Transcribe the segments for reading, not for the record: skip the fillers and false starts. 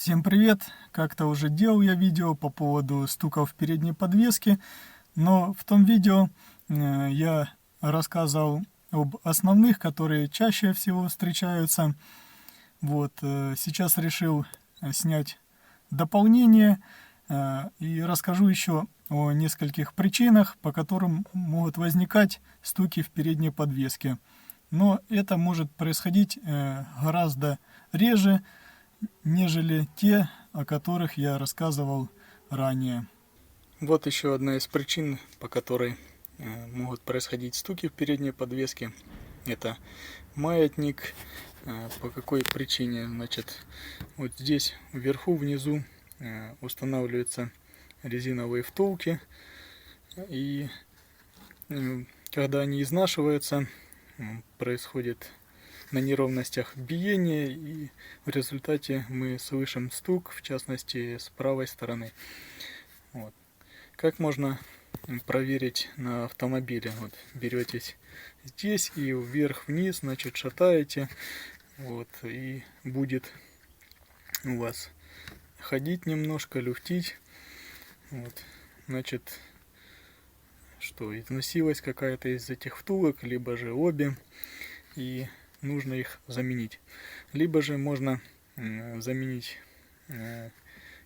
Всем привет! Как-то уже делал я видео по поводу стуков передней подвески, но в том видео я рассказывал об основных, которые чаще всего встречаются. Сейчас решил снять дополнение и расскажу еще о нескольких причинах, по которым могут возникать стуки в передней подвеске. Но это может происходить гораздо реже, нежели те, о которых я рассказывал ранее. Вот еще одна из причин, по которой могут происходить стуки в передней подвеске. Это маятник. По какой причине? Значит, вот здесь вверху, внизу устанавливаются резиновые втулки. И когда они изнашиваются, происходит на неровностях биение, и в результате мы слышим стук, в частности с правой стороны. Как можно проверить на автомобиле? Беретесь здесь и вверх-вниз, значит, шатаете, и будет у вас ходить немножко, люфтить. Значит, что износилась какая-то из этих втулок, либо же обе, и нужно их заменить. Либо же можно заменить,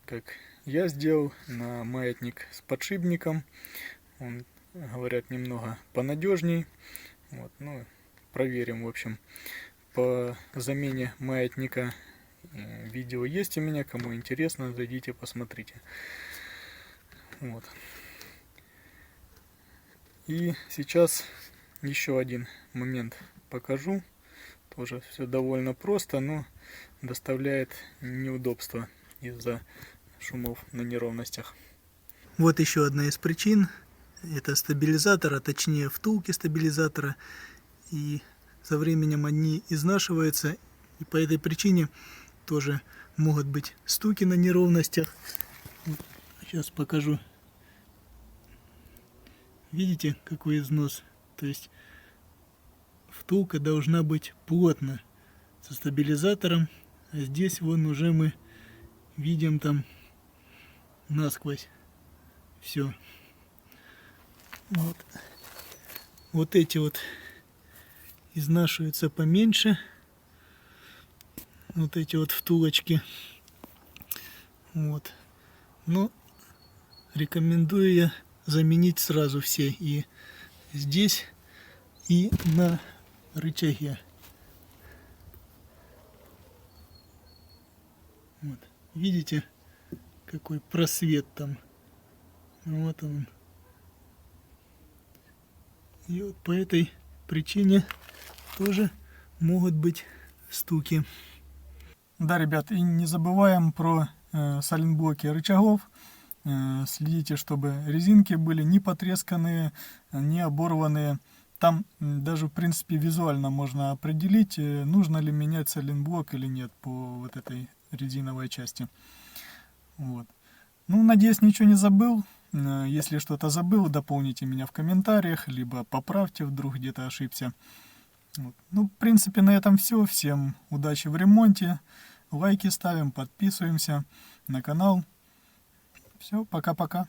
как я сделал, на маятник с подшипником. Он, говорят, немного понадежней. Проверим, в общем. По замене маятника видео есть у меня. Кому интересно, зайдите, посмотрите. И сейчас еще один момент покажу. Тоже все довольно просто, но доставляет неудобства из-за шумов на неровностях. Вот еще одна из причин. Это стабилизатор, а точнее втулки стабилизатора. И со временем они изнашиваются. И по этой причине тоже могут быть стуки на неровностях. Сейчас покажу. Видите, какой износ? То есть втулка должна быть плотно со стабилизатором, а здесь уже мы видим там насквозь все. Вот эти изнашиваются поменьше, вот эти втулочки. Но рекомендую я заменить сразу все, и здесь, и на рычаге. Видите, какой просвет там? Вот он. И по этой причине тоже могут быть стуки. Да, ребят, и не забываем про сайлентблоки рычагов. Следите, чтобы резинки были не потресканные, не оборванные. Там даже, в принципе, визуально можно определить, нужно ли менять сайлентблок или нет по этой резиновой части. Надеюсь, ничего не забыл. Если что-то забыл, дополните меня в комментариях, либо поправьте, вдруг где-то ошибся. В принципе, на этом все. Всем удачи в ремонте. Лайки ставим, подписываемся на канал. Все, пока-пока.